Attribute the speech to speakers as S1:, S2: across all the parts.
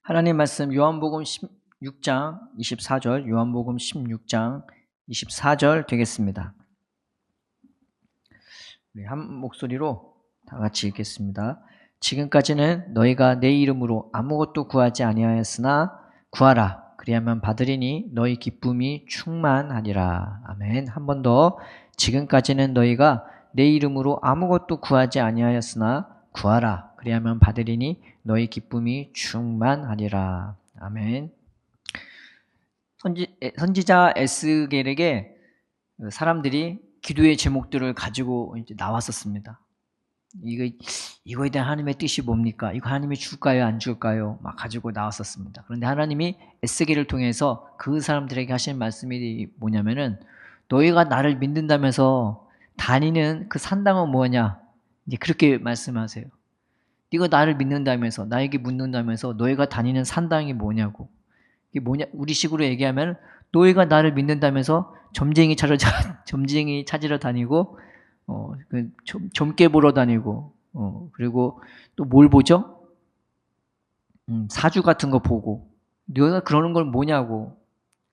S1: 하나님 말씀 요한복음 16장 24절, 요한복음 16장 24절 되겠습니다. 우리 한 목소리로 다 같이 읽겠습니다. 지금까지는 너희가 내 이름으로 아무것도 구하지 아니하였으나 구하라 그리하면 받으리니 너희 기쁨이 충만하리라. 아멘. 한 번 더. 지금까지는 너희가 내 이름으로 아무것도 구하지 아니하였으나 구하라 그리하면 받으리니 너희 기쁨이 충만하리라. 아멘. 선지자 에스겔에게 사람들이 기도의 제목들을 가지고 이제 나왔었습니다. 이거에 대한 하나님의 뜻이 뭡니까? 이거 하나님이 줄까요? 안 줄까요? 막 가지고 나왔었습니다. 그런데 하나님이 에스겔을 통해서 그 사람들에게 하신 말씀이 뭐냐면은 너희가 나를 믿는다면서 다니는 그 산당은 뭐냐? 이제 그렇게 말씀하세요. 네가 나를 믿는다면서 나에게 묻는다면서 너희가 다니는 산당이 뭐냐고. 이게 뭐냐? 우리식으로 얘기하면 너희가 나를 믿는다면서 점쟁이 찾으러 다니고 점괘 보러 다니고 그리고 또 뭘 보죠? 사주 같은 거 보고 너희가 그러는 건 뭐냐고.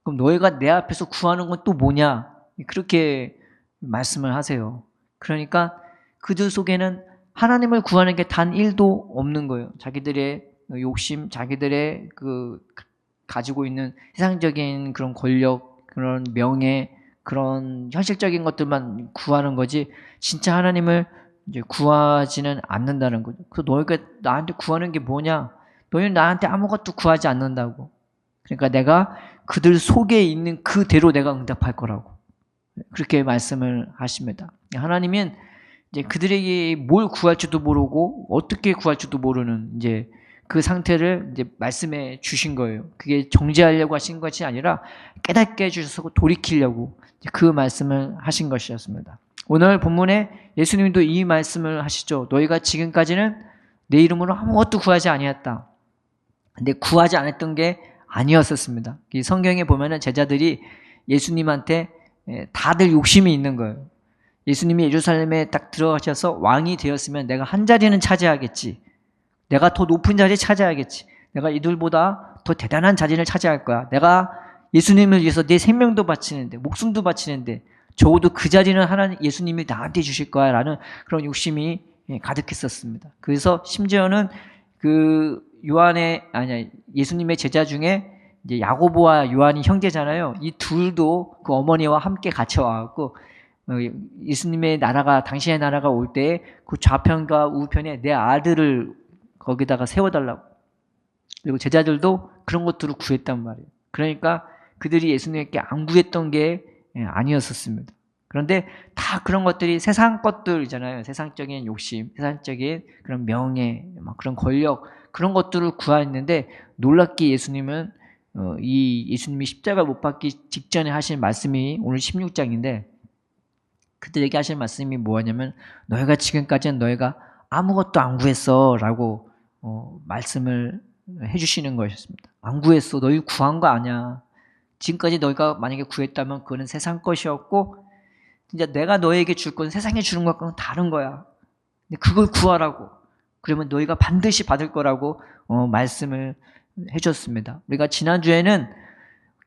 S1: 그럼 너희가 내 앞에서 구하는 건 또 뭐냐? 그렇게 말씀을 하세요. 그러니까 그들 속에는 하나님을 구하는 게 단 1도 없는 거예요. 자기들의 욕심, 자기들의 가지고 있는 세상적인 그런 권력, 그런 명예, 그런 현실적인 것들만 구하는 거지 진짜 하나님을 이제 구하지는 않는다는 거죠. 그래서 너희가 나한테 구하는 게 뭐냐? 너희는 나한테 아무것도 구하지 않는다고. 그러니까 내가 그들 속에 있는 그대로 내가 응답할 거라고. 그렇게 말씀을 하십니다. 하나님은 이제 그들에게 뭘 구할지도 모르고 어떻게 구할지도 모르는 이제 그 상태를 이제 말씀해 주신 거예요. 그게 정죄하려고 하신 것이 아니라 깨닫게 해주셔서 돌이키려고 그 말씀을 하신 것이었습니다. 오늘 본문에 예수님도 이 말씀을 하시죠. 너희가 지금까지는 내 이름으로 아무것도 구하지 아니했다. 근데 구하지 않았던 게 아니었었습니다. 성경에 보면은 제자들이 예수님한테 다들 욕심이 있는 거예요. 예수님이 예루살렘에 딱 들어가셔서 왕이 되었으면 내가 한 자리는 차지하겠지. 내가 더 높은 자리에 차지하겠지. 내가 이들보다 더 대단한 자리를 차지할 거야. 내가 예수님을 위해서 내 생명도 바치는데, 목숨도 바치는데 적어도 그 자리는 하나님 예수님이 나한테 주실 거야 라는 그런 욕심이 가득했었습니다. 그래서 심지어는 예수님의 제자 중에 이제 야고보와 요한이 형제잖아요. 이 둘도 그 어머니와 함께 같이 와갖고 예수님의 나라가, 당신의 나라가 올 때 그 좌편과 우편에 내 아들을 거기다가 세워달라고. 그리고 제자들도 그런 것들을 구했단 말이에요. 그러니까 그들이 예수님께 안 구했던 게 아니었었습니다. 그런데 다 그런 것들이 세상 것들이잖아요. 세상적인 욕심, 세상적인 그런 명예, 그런 권력, 그런 것들을 구하였는데 놀랍게 예수님은 이 예수님이 십자가 못 박기 직전에 하신 말씀이 오늘 16장인데 그들에게 하신 말씀이 뭐냐면 너희가 지금까지는 너희가 아무것도 안 구했어 라고 말씀을 해주시는 것이었습니다. 안 구했어. 너희 구한 거 아니야. 지금까지 너희가 만약에 구했다면 그거는 세상 것이었고 진짜 내가 너에게 줄 건 세상에 주는 것과는 다른 거야. 근데 그걸 구하라고. 그러면 너희가 반드시 받을 거라고 말씀을 해줬습니다. 우리가 지난주에는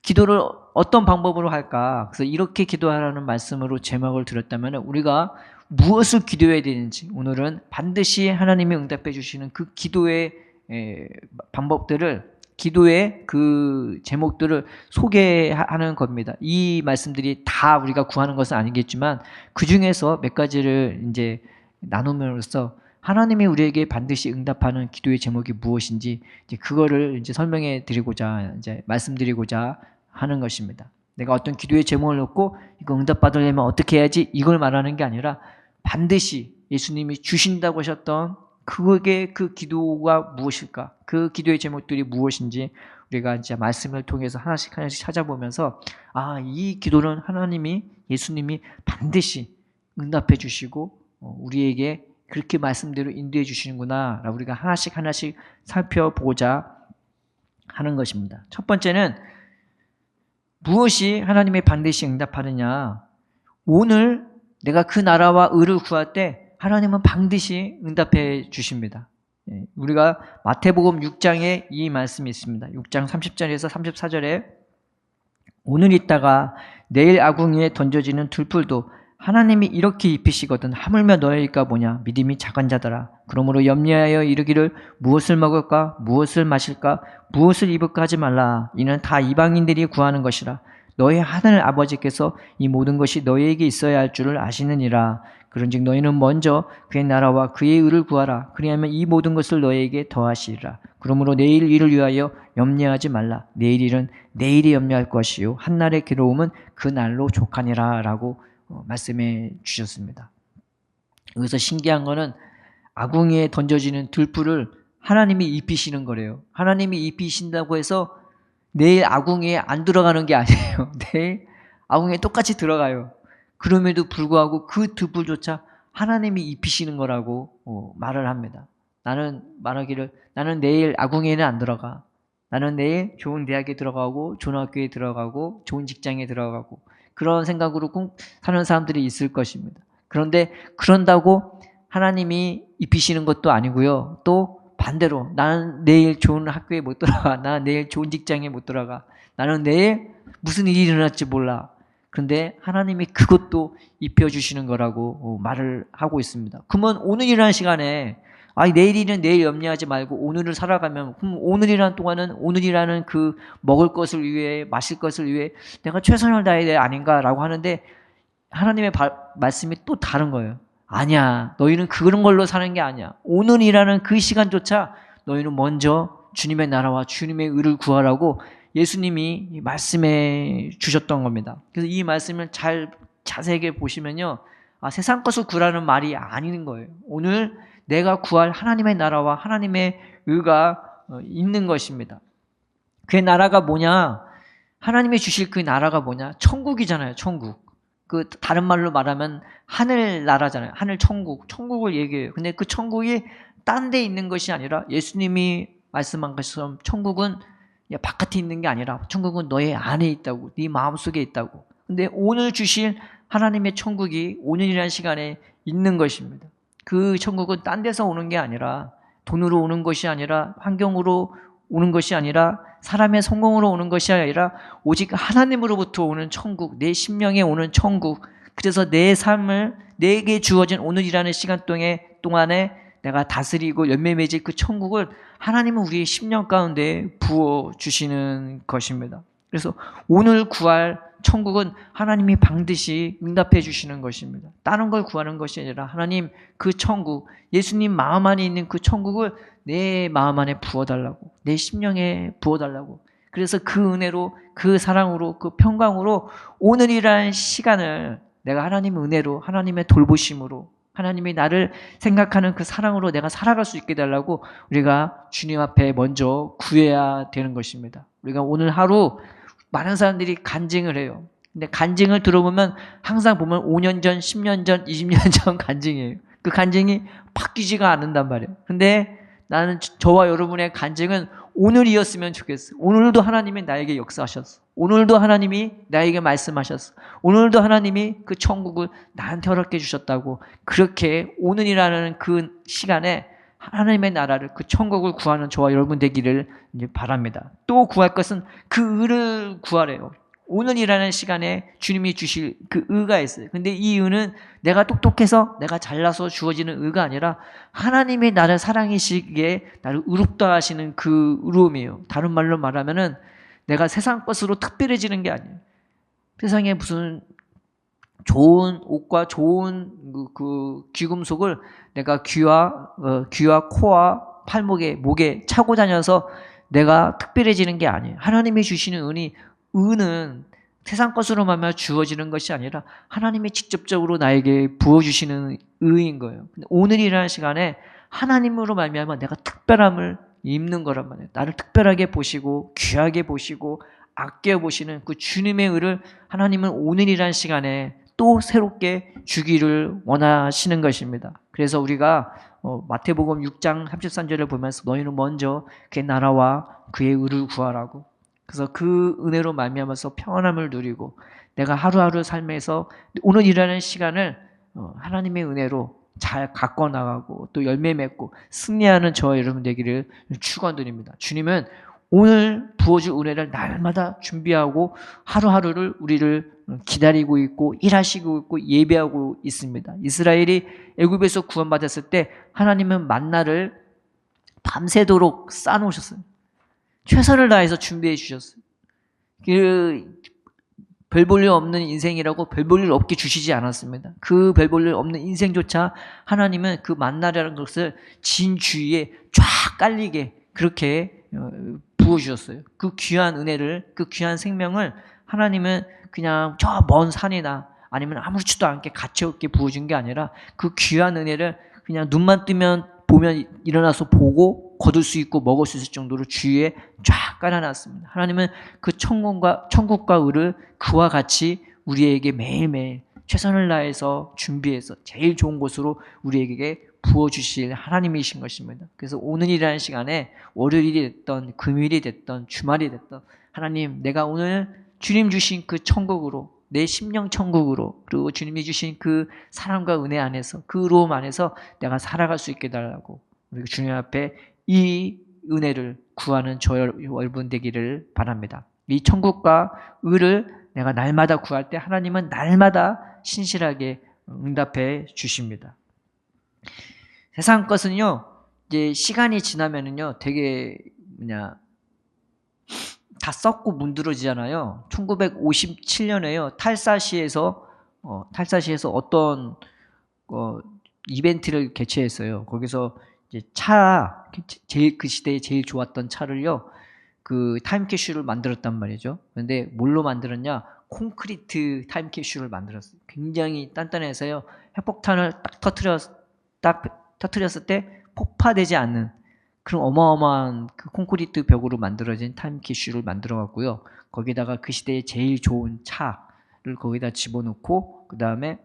S1: 기도를 어떤 방법으로 할까? 그래서 이렇게 기도하라는 말씀으로 제목을 드렸다면 우리가 무엇을 기도해야 되는지 오늘은 반드시 하나님이 응답해 주시는 그 기도의 방법들을 기도의 그 제목들을 소개하는 겁니다. 이 말씀들이 다 우리가 구하는 것은 아니겠지만 그 중에서 몇 가지를 이제 나눔으로써 하나님이 우리에게 반드시 응답하는 기도의 제목이 무엇인지 이제 그거를 이제 설명해 드리고자 이제 말씀드리고자 하는 것입니다. 내가 어떤 기도의 제목을 놓고 이거 응답받으려면 어떻게 해야지 이걸 말하는 게 아니라 반드시 예수님이 주신다고 하셨던 그게 그 기도가 무엇일까? 그 기도의 제목들이 무엇인지 우리가 이제 말씀을 통해서 하나씩 찾아보면서 이 기도는 하나님이 예수님이 반드시 응답해 주시고 우리에게 그렇게 말씀대로 인도해 주시는구나 라고 우리가 하나씩 살펴보고자 하는 것입니다. 첫 번째는 무엇이 하나님의 반드시 응답하느냐? 오늘 내가 그 나라와 의를 구할 때 하나님은 반드시 응답해 주십니다. 우리가 마태복음 6장에 이 말씀이 있습니다. 6장 30절에서 34절에 오늘 있다가 내일 아궁이에 던져지는 들풀도 하나님이 이렇게 입히시거든 하물며 너희가 뭐냐 믿음이 작은 자들아. 그러므로 염려하여 이르기를 무엇을 먹을까 무엇을 마실까 무엇을 입을까 하지 말라. 이는 다 이방인들이 구하는 것이라. 너희 하늘 아버지께서 이 모든 것이 너희에게 있어야 할 줄을 아시느니라. 그런즉 너희는 먼저 그의 나라와 그의 의를 구하라. 그리하면 이 모든 것을 너희에게 더하시리라. 그러므로 내일 일을 위하여 염려하지 말라. 내일 일은 내일이 염려할 것이요 한날의 괴로움은 그 날로 족하니라 라고 말씀해 주셨습니다. 여기서 신기한 거는 아궁이에 던져지는 들풀을 하나님이 입히시는 거래요. 하나님이 입히신다고 해서 내일 아궁이에 안 들어가는 게 아니에요. 내일 아궁이에 똑같이 들어가요. 그럼에도 불구하고 그 들풀조차 하나님이 입히시는 거라고 말을 합니다. 나는 말하기를 나는 내일 아궁이에는 안 들어가. 나는 내일 좋은 대학에 들어가고 좋은 학교에 들어가고 좋은 직장에 들어가고 그런 생각으로 꼭 사는 사람들이 있을 것입니다. 그런데 그런다고 하나님이 입히시는 것도 아니고요. 또 반대로 나는 내일 좋은 학교에 못 들어가. 나는 내일 좋은 직장에 못 들어가. 나는 내일 무슨 일이 일어날지 몰라. 그런데 하나님이 그것도 입혀주시는 거라고 말을 하고 있습니다. 그러면 오늘이라는 시간에 내일이는 내일 염려하지 말고 오늘을 살아가면 그럼 오늘이라는 동안은 오늘이라는 그 먹을 것을 위해 마실 것을 위해 내가 최선을 다해야 돼 아닌가라고 하는데 하나님의 말씀이 또 다른 거예요. 아니야. 너희는 그런 걸로 사는 게 아니야. 오늘이라는 그 시간조차 너희는 먼저 주님의 나라와 주님의 의를 구하라고 예수님이 말씀해 주셨던 겁니다. 그래서 이 말씀을 잘 자세하게 보시면요. 세상 것을 구하라는 말이 아닌 거예요. 오늘 내가 구할 하나님의 나라와 하나님의 의가 있는 것입니다. 그 나라가 뭐냐? 하나님이 주실 그 나라가 뭐냐? 천국이잖아요. 천국. 그 다른 말로 말하면 하늘 나라잖아요. 하늘 천국. 천국을 얘기해요. 근데 그 천국이 딴 데 있는 것이 아니라 예수님이 말씀한 것처럼 천국은 바깥에 있는 게 아니라 천국은 너의 안에 있다고. 네 마음속에 있다고. 근데 오늘 주실 하나님의 천국이 오늘이라는 시간에 있는 것입니다. 그 천국은 딴 데서 오는 게 아니라 돈으로 오는 것이 아니라 환경으로 오는 것이 아니라 사람의 성공으로 오는 것이 아니라 오직 하나님으로부터 오는 천국, 내 심령에 오는 천국. 그래서 내 삶을 내게 주어진 오늘이라는 시간 동안에 내가 다스리고 열매 맺을 그 천국을 하나님은 우리의 심령 가운데 부어주시는 것입니다. 그래서 오늘 구할 천국은 하나님이 반드시 응답해 주시는 것입니다. 다른 걸 구하는 것이 아니라 하나님 그 천국, 예수님 마음 안에 있는 그 천국을 내 마음 안에 부어달라고, 내 심령에 부어달라고. 그래서 그 은혜로, 그 사랑으로, 그 평강으로 오늘이라는 시간을 내가 하나님의 은혜로, 하나님의 돌보심으로, 하나님이 나를 생각하는 그 사랑으로 내가 살아갈 수 있게 달라고 우리가 주님 앞에 먼저 구해야 되는 것입니다. 우리가 오늘 하루 많은 사람들이 간증을 해요. 근데 간증을 들어보면 항상 보면 5년 전, 10년 전, 20년 전 간증이에요. 그 간증이 바뀌지가 않는단 말이에요. 근데 나는 저와 여러분의 간증은 오늘이었으면 좋겠어. 오늘도 하나님이 나에게 역사하셨어. 오늘도 하나님이 나에게 말씀하셨어. 오늘도 하나님이 그 천국을 나한테 허락해 주셨다고. 그렇게 오늘이라는 그 시간에 하나님의 나라를, 그 천국을 구하는 저와 여러분 되기를 이제 바랍니다. 또 구할 것은 그 의를 구하래요. 오늘이라는 시간에 주님이 주실 그 의가 있어요. 근데 이 의는 내가 똑똑해서 내가 잘나서 주어지는 의가 아니라 하나님이 나를 사랑하시기에 나를 의롭다 하시는 그 의로움이에요. 다른 말로 말하면은 내가 세상 것으로 특별해지는 게 아니에요. 세상에 무슨 좋은 옷과 좋은 그 귀금속을 내가 귀와 코와 팔목에, 목에 차고 다녀서 내가 특별해지는 게 아니에요. 하나님이 주시는 은은 세상 것으로 말미암아 주어지는 것이 아니라 하나님이 직접적으로 나에게 부어주시는 의인 거예요. 근데 오늘이라는 시간에 하나님으로 말미암아 내가 특별함을 입는 거란 말이에요. 나를 특별하게 보시고 귀하게 보시고 아껴 보시는 그 주님의 의를 하나님은 오늘이라는 시간에 또 새롭게 주기를 원하시는 것입니다. 그래서 우리가 마태복음 6장 33절을 보면서 너희는 먼저 그의 나라와 그의 의를 구하라고. 그래서 그 은혜로 말미암아서 평안함을 누리고 내가 하루하루 삶에서 오늘 일하는 시간을 하나님의 은혜로 잘 가꿔 나가고 또 열매 맺고 승리하는 저와 여러분 되기를 축원드립니다. 주님은 오늘 부어줄 은혜를 날마다 준비하고 하루하루를 우리를 기다리고 있고 일하시고 있고 예배하고 있습니다. 이스라엘이 애굽에서 구원받았을 때 하나님은 만나를 밤새도록 쌓아놓으셨어요. 최선을 다해서 준비해 주셨어요. 별 볼 일 없는 인생이라고 별 볼 일 없게 주시지 않았습니다. 그 별 볼 일 없는 인생조차 하나님은 그 만나라는 것을 진 주위에 쫙 깔리게 그렇게 부어주셨어요. 그 귀한 은혜를, 그 귀한 생명을 하나님은 그냥 저 먼 산이나 아니면 아무렇지도 않게 가치없게 부어준 게 아니라 그 귀한 은혜를 그냥 눈만 뜨면 보면 일어나서 보고 거둘 수 있고 먹을 수 있을 정도로 주위에 쫙 깔아놨습니다. 하나님은 그 천국과 의를 그와 같이 우리에게 매일매일 최선을 다해서 준비해서 제일 좋은 곳으로 우리에게 부어주실 하나님이신 것입니다. 그래서 오늘이라는 시간에 월요일이 됐던 금요일이 됐던 주말이 됐던 하나님, 내가 오늘 주님 주신 그 천국으로, 내 심령 천국으로, 그리고 주님이 주신 그 사랑과 은혜 안에서, 그 의로움 안에서 내가 살아갈 수 있게 달라고 우리 주님 앞에 이 은혜를 구하는 저 여러분 되기를 바랍니다. 이 천국과 의를 내가 날마다 구할 때 하나님은 날마다 신실하게 응답해 주십니다. 세상 것은요, 이제 시간이 지나면은요, 되게 다 썩고 문드러지잖아요. 1957년에요, 탈사시에서 어떤 이벤트를 개최했어요. 거기서 이제 그 시대에 제일 좋았던 차를요, 그 타임캡슐을 만들었단 말이죠. 근데 뭘로 만들었냐? 콘크리트 타임캡슐을 만들었어요. 굉장히 단단해서요, 핵폭탄을 딱 터뜨렸을 때 폭파되지 않는 그런 어마어마한 그 콘크리트 벽으로 만들어진 타임캡슐을 만들어 갖고요. 거기다가 그 시대에 제일 좋은 차를 거기다 집어넣고 그 다음에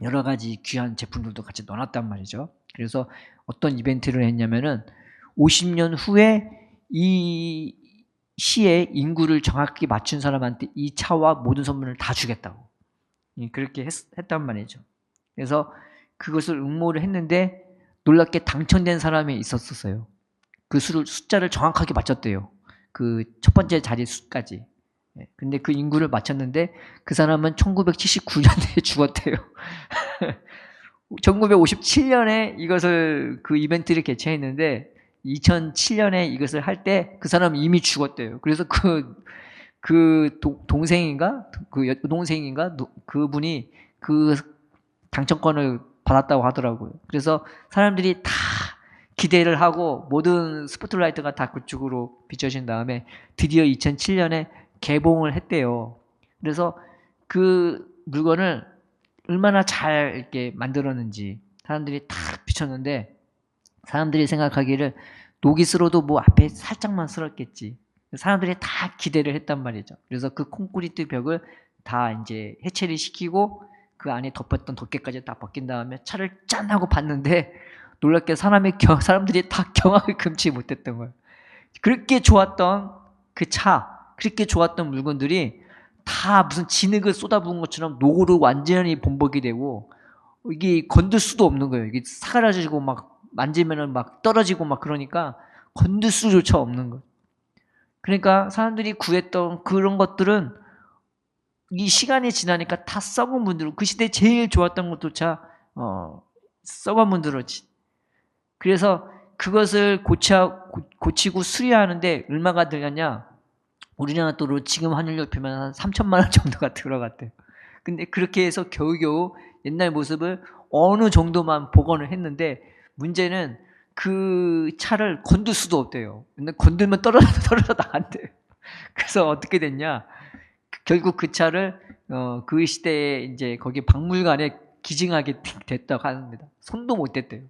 S1: 여러 가지 귀한 제품들도 같이 넣어놨단 말이죠. 그래서 어떤 이벤트를 했냐면은 50년 후에 이 시의 인구를 정확히 맞춘 사람한테 이 차와 모든 선물을 다 주겠다고 그렇게 했단 말이죠. 그래서 그것을 응모를 했는데 놀랍게 당첨된 사람이 있었어요. 그 숫자를 정확하게 맞췄대요. 그 첫 번째 자리 수까지. 근데 그 인구를 맞췄는데 그 사람은 1979년에 죽었대요. 1957년에 이것을 그 이벤트를 개최했는데 2007년에 이것을 할 때 그 사람은 이미 죽었대요. 그래서 동생인가 그 여동생인가 그분이 그 당첨권을 받았다고 하더라고요. 그래서 사람들이 다 기대를 하고 모든 스포트라이트가 다 그쪽으로 비춰진 다음에 드디어 2007년에 개봉을 했대요. 그래서 그 물건을 얼마나 잘 이렇게 만들었는지 사람들이 다 비쳤는데 사람들이 생각하기를 녹이 슬어도 뭐 앞에 살짝만 슬었겠지. 사람들이 다 기대를 했단 말이죠. 그래서 그 콘크리트 벽을 다 이제 해체를 시키고 그 안에 덮었던 덮개까지 다 벗긴 다음에 차를 짠 하고 봤는데 놀랍게 사람들이 다 경악을 금치 못했던 거예요. 그렇게 좋았던 그 차, 그렇게 좋았던 물건들이 다 무슨 진흙을 쏟아부은 것처럼 녹으로 완전히 범벅이 되고 이게 건들 수도 없는 거예요. 이게 사그라지고 막 만지면은 막 떨어지고 막 그러니까 건들 수조차 없는 거예요. 그러니까 사람들이 구했던 그런 것들은 이 시간이 지나니까 다 썩은 문드러, 그 시대에 제일 좋았던 것조차 썩어 문드러지. 그래서 그것을 고치고 수리하는데 얼마가 들렸냐? 우리나라 돈으로 지금 환율로 표면 한 3천만 원 정도가 들어갔대요. 근데 그렇게 해서 겨우겨우 옛날 모습을 어느 정도만 복원을 했는데 문제는 그 차를 건들 수도 없대요. 근데 건들면 떨어져 나간대요. 그래서 어떻게 됐냐? 결국 그 차를 그 시대에 이제 거기 박물관에 기증하게 됐다고 합니다. 손도 못 댔대요.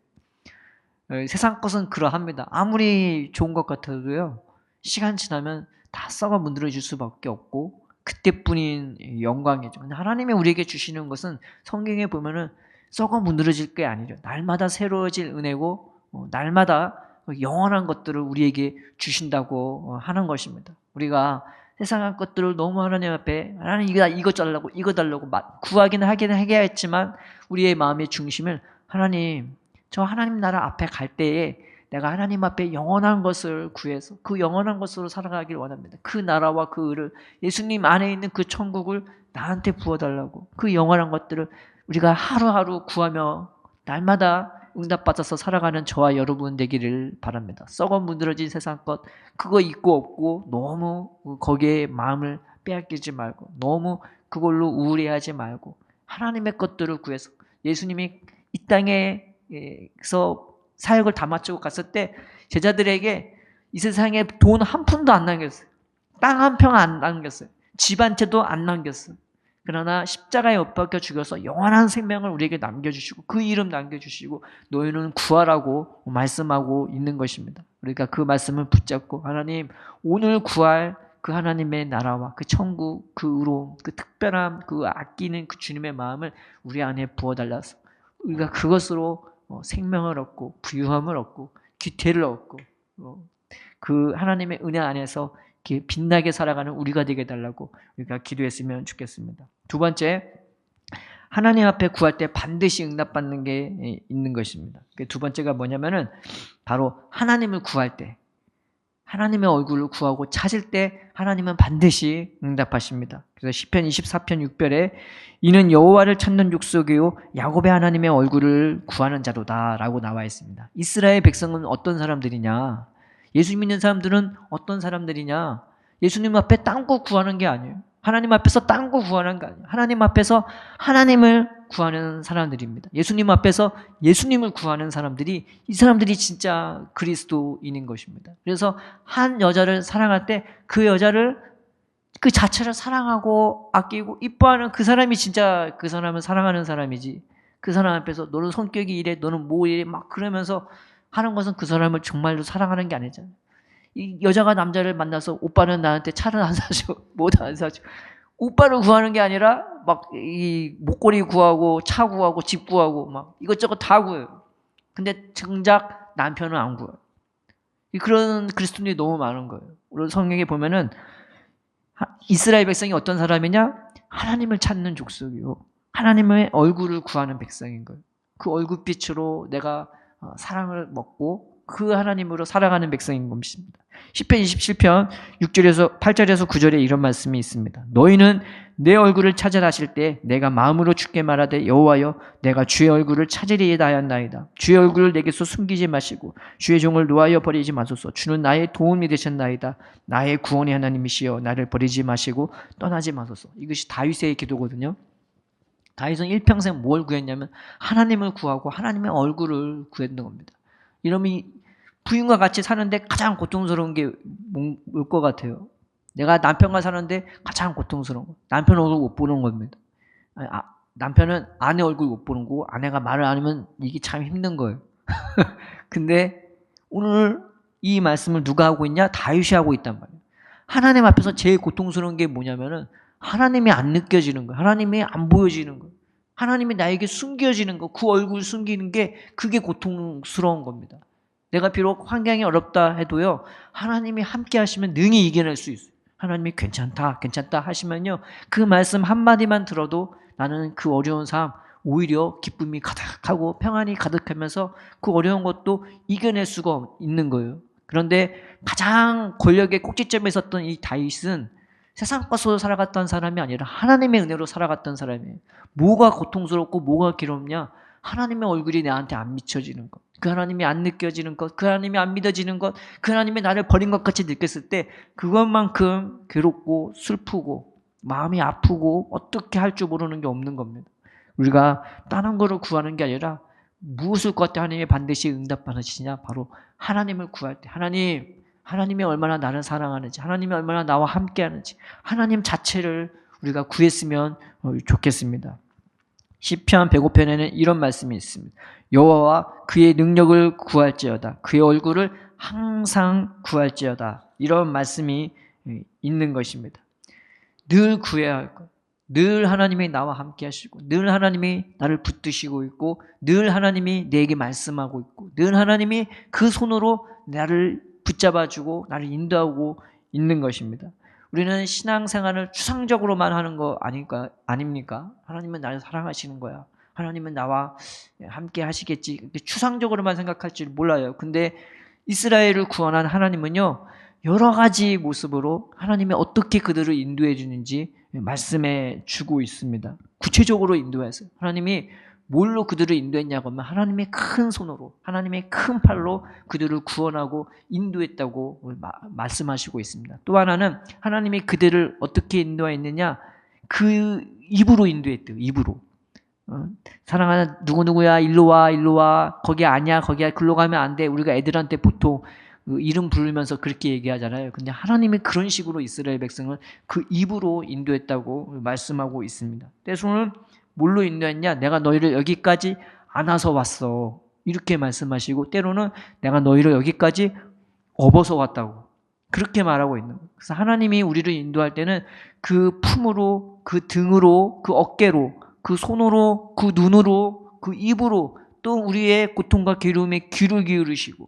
S1: 세상 것은 그러합니다. 아무리 좋은 것 같아도요, 시간 지나면 다 썩어 문드러질 수밖에 없고 그때뿐인 영광이죠. 근데 하나님이 우리에게 주시는 것은 성경에 보면은 썩어 문드러질 게 아니죠. 날마다 새로워질 은혜고 날마다 영원한 것들을 우리에게 주신다고 하는 것입니다. 우리가 세상의 것들을 너무 하나님 앞에 하나님 이거 달라고 이거 달라고 구하기는 하긴 해야겠지만 우리의 마음의 중심을 하나님, 저 하나님 나라 앞에 갈 때에 내가 하나님 앞에 영원한 것을 구해서 그 영원한 것으로 살아가길 원합니다. 그 나라와 그 의를, 예수님 안에 있는 그 천국을 나한테 부어달라고, 그 영원한 것들을 우리가 하루하루 구하며 날마다 응답받아서 살아가는 저와 여러분 되기를 바랍니다. 썩어 문드러진 세상 것 그거 있고 없고 너무 거기에 마음을 빼앗기지 말고, 너무 그걸로 우울해하지 말고 하나님의 것들을 구해서, 예수님이 이 땅에서 사역을 다 마치고 갔을 때 제자들에게 이 세상에 돈 한 푼도 안 남겼어요. 땅 한 평 안 남겼어요. 집 한 채도 안 남겼어요. 그러나 십자가에 못 박혀 죽여서 영원한 생명을 우리에게 남겨주시고 그 이름 남겨주시고 너희는 구하라고 말씀하고 있는 것입니다. 우리가 그 말씀을 붙잡고 하나님, 오늘 구할 그 하나님의 나라와 그 천국, 그 의로움, 그 특별함, 그 아끼는 그 주님의 마음을 우리 안에 부어달라서 우리가 그것으로 생명을 얻고 부유함을 얻고 기태를 얻고 그 하나님의 은혜 안에서 이렇게 빛나게 살아가는 우리가 되게 해달라고 우리가 기도했으면 좋겠습니다. 두 번째, 하나님 앞에 구할 때 반드시 응답받는 게 있는 것입니다. 두 번째가 뭐냐면은 바로 하나님을 구할 때, 하나님의 얼굴을 구하고 찾을 때 하나님은 반드시 응답하십니다. 그래서 시편 24편 6절에 이는 여호와를 찾는 족속이요 야곱의 하나님의 얼굴을 구하는 자로다라고 나와 있습니다. 이스라엘 백성은 어떤 사람들이냐? 예수 믿는 사람들은 어떤 사람들이냐? 예수님 앞에 딴 거 구하는 게 아니에요. 하나님 앞에서 딴 거 구하는 게 아니에요. 하나님 앞에서 하나님을 구하는 사람들입니다. 예수님 앞에서 예수님을 구하는 사람들이, 이 사람들이 진짜 그리스도인인 것입니다. 그래서 한 여자를 사랑할 때 그 여자를 그 자체를 사랑하고 아끼고 이뻐하는 그 사람이 진짜 그 사람을 사랑하는 사람이지, 그 사람 앞에서 너는 성격이 이래, 너는 뭐 이래 막 그러면서 하는 것은 그 사람을 정말로 사랑하는 게 아니잖아요. 이 여자가 남자를 만나서 오빠는 나한테 차를 안 사줘, 뭐도 안 사줘. 오빠를 구하는 게 아니라 막 이 목걸이 구하고 차 구하고 집 구하고 막 이것저것 다 구해요. 근데 정작 남편은 안 구해요. 그런 그리스도인이 너무 많은 거예요. 우리 성경에 보면은 이스라엘 백성이 어떤 사람이냐? 하나님을 찾는 족속이요, 하나님의 얼굴을 구하는 백성인 거예요. 그 얼굴빛으로 내가 사랑을 먹고 그 하나님으로 살아가는 백성인 것입니다. 시편 27편 6절에서 8절에서 9절에 이런 말씀이 있습니다. 너희는 내 얼굴을 찾으라 하실 때 내가 마음으로 주께 말하되 여호와여 내가 주의 얼굴을 찾으리이다 하였나이다. 주의 얼굴을 내게서 숨기지 마시고 주의 종을 노하여 버리지 마소서. 주는 나의 도움이 되셨나이다. 나의 구원의 하나님이시여 나를 버리지 마시고 떠나지 마소서. 이것이 다윗의 기도거든요. 다윗은 일평생 뭘 구했냐면 하나님을 구하고 하나님의 얼굴을 구했던 겁니다. 이러면 부인과 같이 사는데 가장 고통스러운 게 뭘 것 같아요? 내가 남편과 사는데 가장 고통스러운 거, 남편 얼굴 못 보는 겁니다. 남편은 아내 얼굴 못 보는 거고 아내가 말을 안 하면 이게 참 힘든 거예요. 근데 오늘 이 말씀을 누가 하고 있냐? 다윗이 하고 있단 말이에요. 하나님 앞에서 제일 고통스러운 게 뭐냐면은 하나님이 안 느껴지는 거예요. 하나님이 안 보여지는 거예요. 하나님이 나에게 숨겨지는 거, 그 얼굴 숨기는 게 그게 고통스러운 겁니다. 내가 비록 환경이 어렵다 해도요, 하나님이 함께 하시면 능히 이겨낼 수 있어요. 하나님이 괜찮다, 괜찮다 하시면요, 그 말씀 한마디만 들어도 나는 그 어려운 삶 오히려 기쁨이 가득하고 평안이 가득하면서 그 어려운 것도 이겨낼 수가 있는 거예요. 그런데 가장 권력의 꼭지점에 있었던 이 다윗은 세상 것으로 살아갔던 사람이 아니라 하나님의 은혜로 살아갔던 사람이에요. 뭐가 고통스럽고 뭐가 괴롭냐? 하나님의 얼굴이 나한테 안 비춰지는 것, 그 하나님이 안 느껴지는 것, 그 하나님이 안 믿어지는 것, 그 하나님이 나를 버린 것 같이 느꼈을 때 그것만큼 괴롭고 슬프고 마음이 아프고 어떻게 할 줄 모르는 게 없는 겁니다. 우리가 다른 거를 구하는 게 아니라 무엇을 구할 때 하나님이 반드시 응답받으시냐? 바로 하나님을 구할 때, 하나님이 얼마나 나를 사랑하는지, 하나님이 얼마나 나와 함께하는지, 하나님 자체를 우리가 구했으면 좋겠습니다. 시편 105편에는 이런 말씀이 있습니다. 여호와와 그의 능력을 구할지어다. 그의 얼굴을 항상 구할지어다. 이런 말씀이 있는 것입니다. 늘 구해야 할 것. 늘 하나님이 나와 함께 하시고, 늘 하나님이 나를 붙드시고 있고, 늘 하나님이 내게 말씀하고 있고, 늘 하나님이 그 손으로 나를 붙잡아주고 나를 인도하고 있는 것입니다. 우리는 신앙생활을 추상적으로만 하는 거 아닙니까? 하나님은 나를 사랑하시는 거야. 하나님은 나와 함께 하시겠지. 추상적으로만 생각할지 몰라요. 근데 이스라엘을 구원한 하나님은요, 여러 가지 모습으로 하나님이 어떻게 그들을 인도해 주는지 말씀해 주고 있습니다. 구체적으로 인도했어요. 하나님이 뭘로 그들을 인도했냐고 하면 하나님의 큰 손으로, 하나님의 큰 팔로 그들을 구원하고 인도했다고 말씀하시고 있습니다. 또 하나는 하나님이 그들을 어떻게 인도했느냐, 그 입으로 인도했대요. 입으로. 사랑하는 누구누구야, 일로 와, 일로 와, 거기 아니야, 거기야, 글로 가면 안 돼. 우리가 애들한테 보통 이름 부르면서 그렇게 얘기하잖아요. 근데 하나님이 그런 식으로 이스라엘 백성을 그 입으로 인도했다고 말씀하고 있습니다. 때로는 뭘로 인도했냐? 내가 너희를 여기까지 안아서 왔어. 이렇게 말씀하시고, 때로는 내가 너희를 여기까지 업어서 왔다고. 그렇게 말하고 있는 거예요. 그래서 하나님이 우리를 인도할 때는 그 품으로, 그 등으로, 그 어깨로, 그 손으로, 그 눈으로, 그 입으로, 또 우리의 고통과 괴로움에 귀를 기울이시고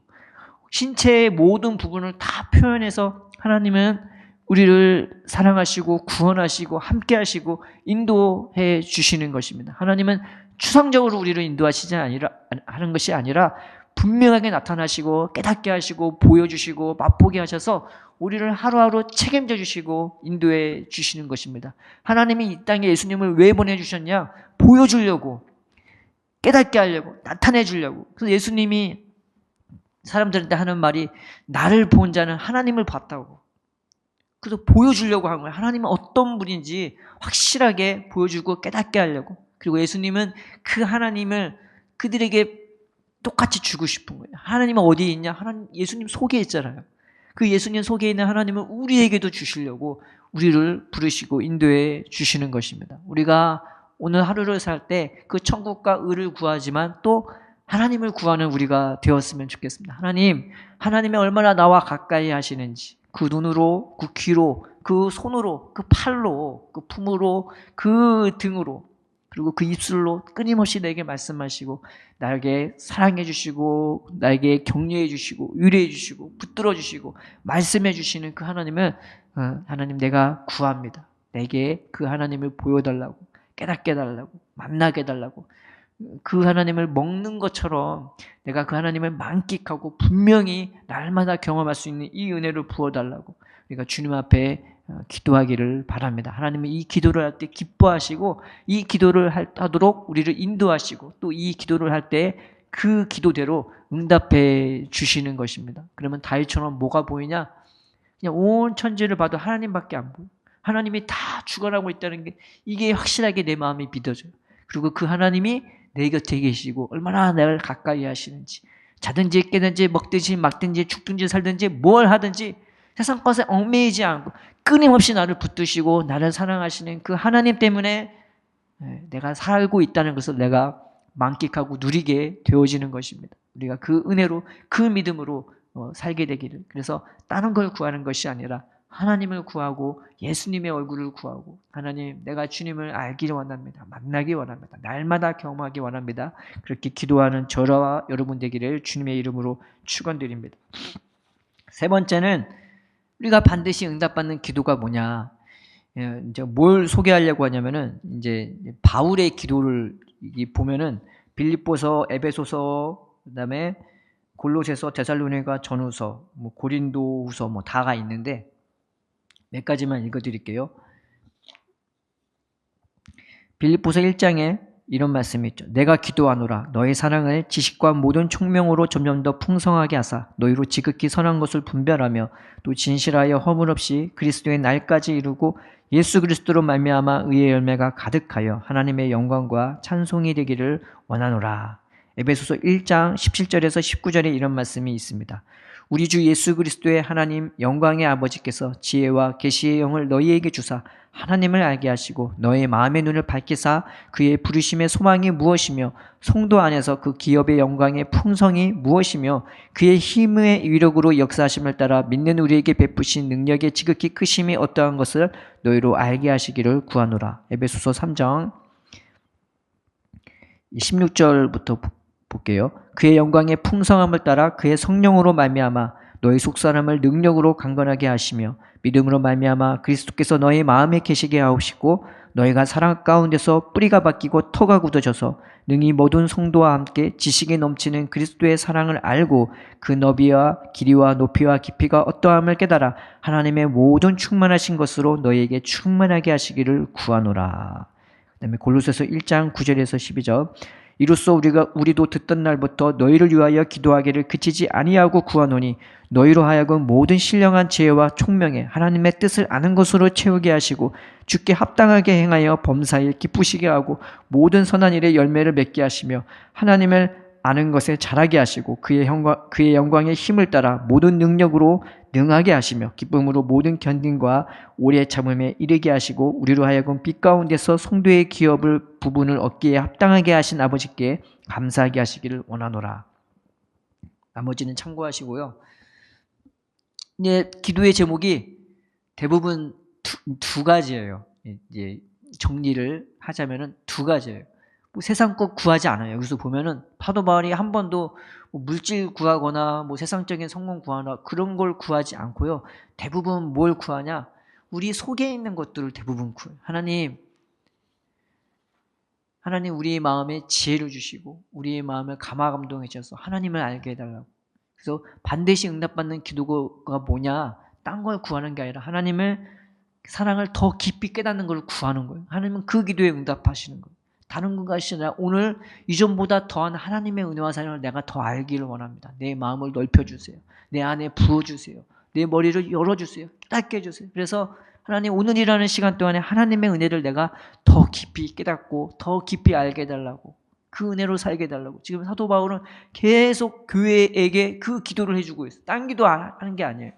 S1: 신체의 모든 부분을 다 표현해서 하나님은 우리를 사랑하시고 구원하시고 함께 하시고 인도해 주시는 것입니다. 하나님은 추상적으로 우리를 인도하시지 하는 것이 아니라 분명하게 나타나시고 깨닫게 하시고 보여주시고 맛보게 하셔서 우리를 하루하루 책임져 주시고 인도해 주시는 것입니다. 하나님이 이 땅에 예수님을 왜 보내주셨냐? 보여주려고, 깨닫게 하려고, 나타내 주려고. 그래서 예수님이 사람들한테 하는 말이 나를 본 자는 하나님을 봤다고. 그래서 보여주려고 한 거예요. 하나님은 어떤 분인지 확실하게 보여주고 깨닫게 하려고. 그리고 예수님은 그 하나님을 그들에게 똑같이 주고 싶은 거예요. 하나님은 어디에 있냐? 예수님 속에 있잖아요. 그 예수님 속에 있는 하나님은 우리에게도 주시려고 우리를 부르시고 인도해 주시는 것입니다. 우리가 오늘 하루를 살 때 그 천국과 의를 구하지만 또 하나님을 구하는 우리가 되었으면 좋겠습니다. 하나님이 얼마나 나와 가까이 하시는지 그 눈으로, 그 귀로, 그 손으로, 그 팔로, 그 품으로, 그 등으로 그리고 그 입술로 끊임없이 내게 말씀하시고 나에게 사랑해 주시고 나에게 격려해 주시고 위로해 주시고 붙들어 주시고 말씀해 주시는 그 하나님을 하나님 내가 구합니다. 내게 그 하나님을 보여달라고 깨닫게 해달라고 만나게 해달라고 그 하나님을 먹는 것처럼 내가 그 하나님을 만끽하고 분명히 날마다 경험할 수 있는 이 은혜를 부어달라고 우리가 주님 앞에 기도하기를 바랍니다. 하나님은 이 기도를 할 때 기뻐하시고 이 기도를 하도록 우리를 인도하시고 또 이 기도를 할 때 그 기도대로 응답해 주시는 것입니다. 그러면 다윗처럼 뭐가 보이냐? 그냥 온 천지를 봐도 하나님밖에 안 보여. 하나님이 다 주관하고 있다는 게 이게 확실하게 내 마음이 믿어져요. 그리고 그 하나님이 내 곁에 계시고 얼마나 나를 가까이 하시는지 자든지 깨든지 먹든지 막든지 죽든지 살든지 뭘 하든지 세상 것에 얽매이지 않고 끊임없이 나를 붙드시고 나를 사랑하시는 그 하나님 때문에 내가 살고 있다는 것을 내가 만끽하고 누리게 되어지는 것입니다. 우리가 그 은혜로 그 믿음으로 살게 되기를. 그래서 다른 걸 구하는 것이 아니라 하나님을 구하고 예수님의 얼굴을 구하고 하나님 내가 주님을 알기를 원합니다. 만나기 원합니다. 날마다 경험하기 원합니다. 그렇게 기도하는 저와 여러분 되기를 주님의 이름으로 축원드립니다. 세 번째는 우리가 반드시 응답받는 기도가 뭐냐? 이제 뭘 소개하려고 하냐면은 이제 바울의 기도를 보면은 빌립보서, 에베소서, 그다음에 골로새서, 데살로니가 전후서, 뭐 고린도후서 뭐 다가 있는데 몇 가지만 읽어드릴게요. 빌립보서 1장에 이런 말씀이 있죠. 내가 기도하노라 너의 사랑을 지식과 모든 총명으로 점점 더 풍성하게 하사 너희로 지극히 선한 것을 분별하며 또 진실하여 허물 없이 그리스도의 날까지 이루고 예수 그리스도로 말미암아 의의 열매가 가득하여 하나님의 영광과 찬송이 되기를 원하노라. 에베소서 1장 17절에서 19절에 이런 말씀이 있습니다. 우리 주 예수 그리스도의 하나님 영광의 아버지께서 지혜와 계시의 영을 너희에게 주사 하나님을 알게 하시고 너의 마음의 눈을 밝히사 그의 부르심의 소망이 무엇이며 성도 안에서 그 기업의 영광의 풍성이 무엇이며 그의 힘의 위력으로 역사하심을 따라 믿는 우리에게 베푸신 능력의 지극히 크심이 어떠한 것을 너희로 알게 하시기를 구하노라. 에베소서 3장 16절부터 볼게요. 그의 영광의 풍성함을 따라 그의 성령으로 말미암아 너희 속사람을 능력으로 강건하게 하시며 믿음으로 말미암아 그리스도께서 너희 마음에 계시게 하옵시고 너희가 사랑 가운데서 뿌리가 바뀌고 터가 굳어져서 능히 모든 성도와 함께 지식에 넘치는 그리스도의 사랑을 알고 그 너비와 길이와 높이와 깊이가 어떠함을 깨달아 하나님의 모든 충만하신 것으로 너희에게 충만하게 하시기를 구하노라. 그 다음에 골로새서 1장 9절에서 12절 이로써 우리도 듣던 날부터 너희를 위하여 기도하기를 그치지 아니하고 구하노니 너희로 하여금 모든 신령한 지혜와 총명에 하나님의 뜻을 아는 것으로 채우게 하시고 주께 합당하게 행하여 범사에 기쁘시게 하고 모든 선한 일에 열매를 맺게 하시며 하나님을 아는 것에 자라게 하시고 그의 영광의 힘을 따라 모든 능력으로 능하게 하시며 기쁨으로 모든 견딘과 오래 참음에 이르게 하시고 우리로 하여금 빛 가운데서 성도의 부분을 얻기에 합당하게 하신 아버지께 감사하게 하시기를 원하노라. 나머지는 참고하시고요. 이제 기도의 제목이 대부분 두 가지예요. 이제 정리를 하자면은 두 가지예요. 뭐 세상 것 구하지 않아요. 여기서 보면은 사도 바울이 한 번도 뭐 물질 구하거나 뭐 세상적인 성공 구하나 그런 걸 구하지 않고요. 대부분 뭘 구하냐? 우리 속에 있는 것들을 대부분 구해요. 하나님 우리의 마음에 지혜를 주시고 우리의 마음을 감화감동해 주셔서 하나님을 알게 해달라고. 그래서 반드시 응답받는 기도가 뭐냐? 딴 걸 구하는 게 아니라 하나님을 사랑을 더 깊이 깨닫는 걸 구하는 거예요. 하나님은 그 기도에 응답하시는 거예요. 다른 것이 아니라 오늘 이전보다 더한 하나님의 은혜와 사랑을 내가 더 알기를 원합니다. 내 마음을 넓혀주세요. 내 안에 부어주세요. 내 머리를 열어주세요. 깨닫게 해주세요. 그래서 하나님 오늘이라는 시간 동안에 하나님의 은혜를 내가 더 깊이 깨닫고 더 깊이 알게 해달라고, 그 은혜로 살게 해달라고. 지금 사도 바울은 계속 교회에게 그 기도를 해주고 있어요. 딴 기도 하는 게 아니에요.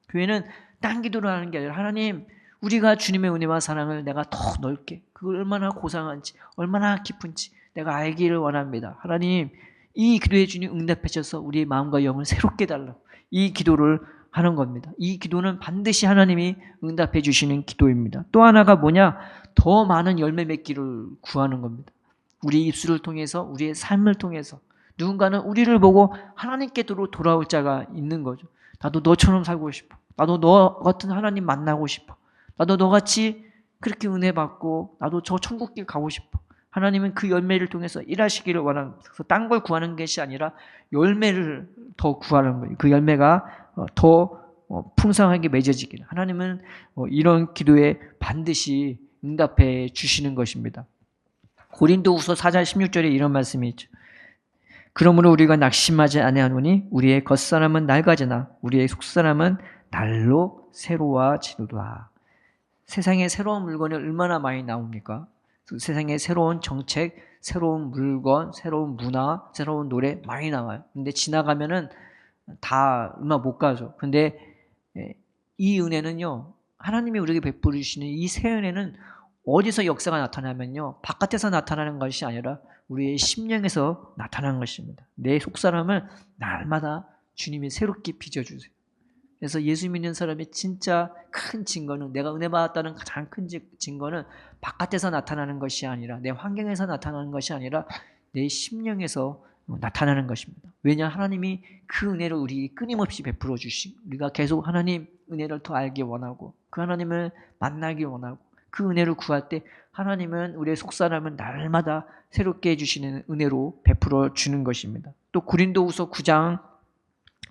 S1: 교회는 딴 기도를 하는 게 아니라 하나님 우리가 주님의 은혜와 사랑을 내가 더 넓게, 그걸 얼마나 고상한지 얼마나 깊은지 내가 알기를 원합니다. 하나님 이 기도에 주님 응답해 주셔서 우리의 마음과 영을 새롭게 해달라고 이 기도를 하는 겁니다. 이 기도는 반드시 하나님이 응답해 주시는 기도입니다. 또 하나가 뭐냐? 더 많은 열매 맺기를 구하는 겁니다. 우리 입술을 통해서 우리의 삶을 통해서 누군가는 우리를 보고 하나님께로 돌아올 자가 있는 거죠. 나도 너처럼 살고 싶어. 나도 너 같은 하나님 만나고 싶어. 나도 너같이 그렇게 은혜 받고 나도 저 천국길 가고 싶어. 하나님은 그 열매를 통해서 일하시기를 원합니다. 그래서 딴 걸 구하는 것이 아니라 열매를 더 구하는 거예요. 그 열매가 더 풍성하게 맺어지기를. 하나님은 이런 기도에 반드시 응답해 주시는 것입니다. 고린도후서 4장 16절에 이런 말씀이 있죠. 그러므로 우리가 낙심하지 아니하노니 우리의 겉사람은 낡아지나 우리의 속사람은 날로 새로워지도다. 세상에 새로운 물건이 얼마나 많이 나옵니까? 세상에 새로운 정책, 새로운 물건, 새로운 문화, 새로운 노래 많이 나와요. 근데 지나가면은 다 얼마 못 가죠. 근데 이 은혜는요, 하나님이 우리에게 베풀어 주시는 이 새 은혜는 어디서 역사가 나타나면요, 바깥에서 나타나는 것이 아니라 우리의 심령에서 나타나는 것입니다. 내 속사람을 날마다 주님이 새롭게 빚어주세요. 그래서 예수 믿는 사람의 진짜 큰 증거는, 내가 은혜 받았다는 가장 큰 증거는 바깥에서 나타나는 것이 아니라, 내 환경에서 나타나는 것이 아니라 내 심령에서 나타나는 것입니다. 왜냐? 하나님이 그 은혜를 우리에게 끊임없이 베풀어 주시고 우리가 계속 하나님 은혜를 더 알기 원하고 그 하나님을 만나기 원하고 그 은혜를 구할 때 하나님은 우리의 속사람은 날마다 새롭게 해주시는 은혜로 베풀어 주는 것입니다. 또 고린도후서 9장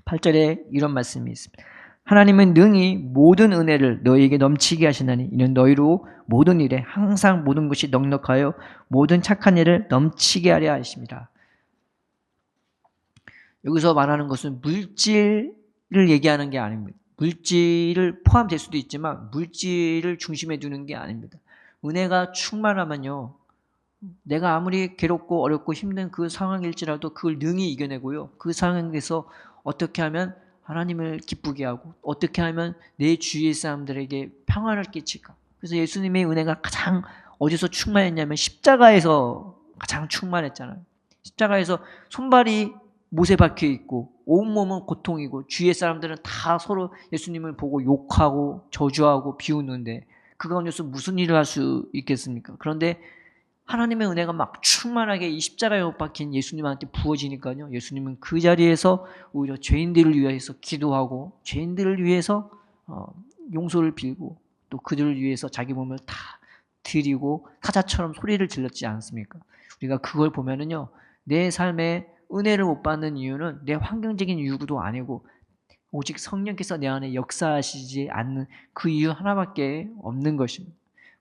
S1: 8절에 이런 말씀이 있습니다. 하나님은 능히 모든 은혜를 너희에게 넘치게 하시나니 이는 너희로 모든 일에 항상 모든 것이 넉넉하여 모든 착한 일을 넘치게 하려 하십니다. 여기서 말하는 것은 물질을 얘기하는 게 아닙니다. 물질을 포함될 수도 있지만 물질을 중심에 두는 게 아닙니다. 은혜가 충만하면요, 내가 아무리 괴롭고 어렵고 힘든 그 상황일지라도 그걸 능히 이겨내고요, 그 상황에서 어떻게 하면 하나님을 기쁘게 하고 어떻게 하면 내 주위의 사람들에게 평안을 끼칠까. 그래서 예수님의 은혜가 가장 어디서 충만했냐면 십자가에서 가장 충만했잖아요. 십자가에서 손발이 못에 박혀 있고 온몸은 고통이고 주위의 사람들은 다 서로 예수님을 보고 욕하고 저주하고 비웃는데 그 가운데서 무슨 일을 할 수 있겠습니까? 그런데 하나님의 은혜가 막 충만하게 이 십자가에 못 박힌 예수님한테 부어지니까요. 예수님은 그 자리에서 오히려 죄인들을 위해서 기도하고 죄인들을 위해서 용서를 빌고 또 그들을 위해서 자기 몸을 다 드리고 사자처럼 소리를 질렀지 않습니까? 우리가 그걸 보면은요. 내 삶에 은혜를 못 받는 이유는 내 환경적인 이유도 아니고 오직 성령께서 내 안에 역사하시지 않는 그 이유 하나밖에 없는 것입니다.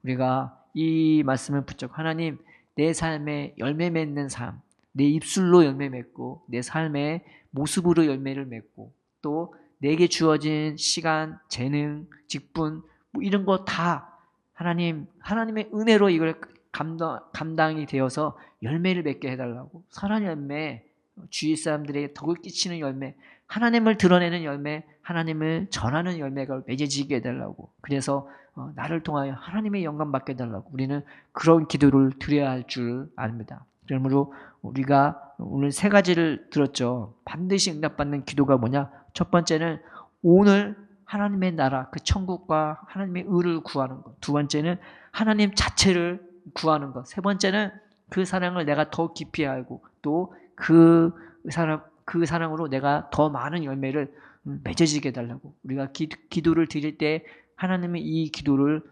S1: 우리가 이 말씀을 붙잡고 하나님 내 삶에 열매 맺는 삶, 내 입술로 열매 맺고 내 삶의 모습으로 열매를 맺고 또 내게 주어진 시간, 재능, 직분 뭐 이런 거 다 하나님의 은혜로 이걸 감당이 되어서 열매를 맺게 해달라고. 선한 열매, 주위 사람들에게 덕을 끼치는 열매, 하나님을 드러내는 열매, 하나님을 전하는 열매가 맺어지게 해달라고. 그래서 나를 통하여 하나님의 영광 받게 해달라고. 우리는 그런 기도를 드려야 할 줄 압니다. 그러므로 우리가 오늘 세 가지를 들었죠. 반드시 응답받는 기도가 뭐냐? 첫 번째는 오늘 하나님의 나라, 그 천국과 하나님의 의를 구하는 것. 두 번째는 하나님 자체를 구하는 것. 세 번째는 그 사랑을 내가 더 깊이 알고 또 그 사랑으로 내가 더 많은 열매를 맺어지게 해달라고. 우리가 기도를 드릴 때 하나님은 이 기도를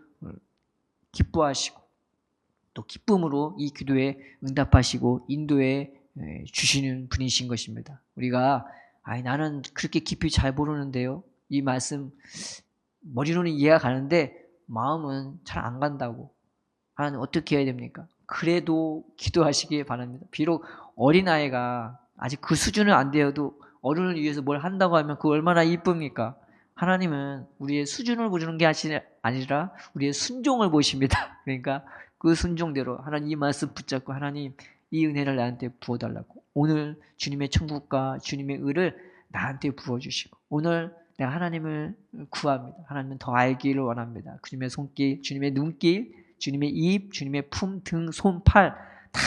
S1: 기뻐하시고 또 기쁨으로 이 기도에 응답하시고 인도해 주시는 분이신 것입니다. 우리가 나는 그렇게 깊이 잘 모르는데요. 이 말씀 머리로는 이해가 가는데 마음은 잘 안 간다고. 하나님 어떻게 해야 됩니까? 그래도 기도하시기 바랍니다. 비록 어린아이가 아직 그 수준은 안 되어도 어른을 위해서 뭘 한다고 하면 그 얼마나 이쁩니까? 하나님은 우리의 수준을 보시는 게 아니라 우리의 순종을 보십니다. 그러니까 그 순종대로 하나님 이 말씀 붙잡고 하나님 이 은혜를 나한테 부어달라고. 오늘 주님의 천국과 주님의 의를 나한테 부어주시고 오늘 내가 하나님을 구합니다. 하나님은 더 알기를 원합니다. 주님의 손길, 주님의 눈길, 주님의 입, 주님의 품, 등, 손, 팔 다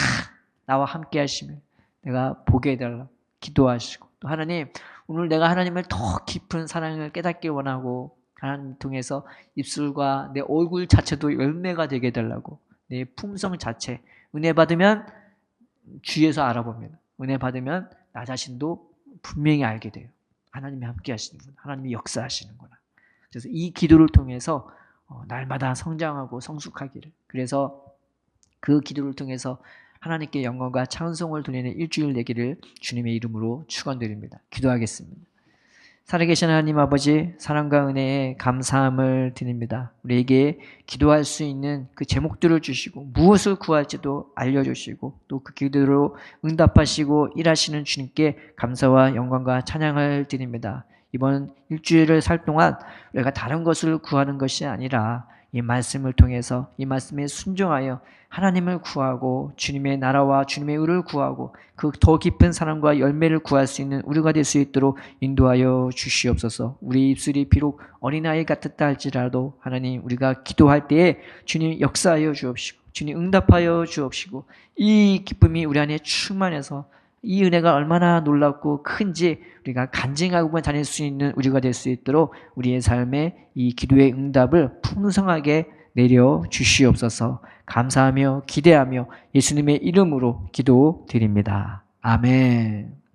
S1: 나와 함께 하시면 내가 보게 해달라고 기도하시고 또 하나님 오늘 내가 하나님을 더 깊은 사랑을 깨닫기 원하고 하나님 통해서 입술과 내 얼굴 자체도 열매가 되게 해달라고. 내 품성 자체 은혜 받으면 주위에서 알아봅니다. 은혜 받으면 나 자신도 분명히 알게 돼요. 하나님이 함께 하시는구나. 하나님이 역사하시는구나. 그래서 이 기도를 통해서 날마다 성장하고 성숙하기를. 그래서 그 기도를 통해서 하나님께 영광과 찬송을 돌리는 일주일 되기를 주님의 이름으로 축원드립니다. 기도하겠습니다. 살아계신 하나님 아버지 사랑과 은혜에 감사함을 드립니다. 우리에게 기도할 수 있는 그 제목들을 주시고 무엇을 구할지도 알려주시고 또 그 기도로 응답하시고 일하시는 주님께 감사와 영광과 찬양을 드립니다. 이번 일주일을 살 동안 우리가 다른 것을 구하는 것이 아니라 이 말씀을 통해서 이 말씀에 순종하여 하나님을 구하고 주님의 나라와 주님의 의를 구하고 그 더 깊은 사랑과 열매를 구할 수 있는 우리가 될 수 있도록 인도하여 주시옵소서. 우리 입술이 비록 어린아이 같았다 할지라도 하나님 우리가 기도할 때에 주님 역사하여 주옵시고 주님 응답하여 주옵시고 이 기쁨이 우리 안에 충만해서 이 은혜가 얼마나 놀랍고 큰지 우리가 간증하고만 다닐 수 있는 우리가 될 수 있도록 우리의 삶에 이 기도의 응답을 풍성하게 내려 주시옵소서. 감사하며 기대하며 예수님의 이름으로 기도드립니다. 아멘.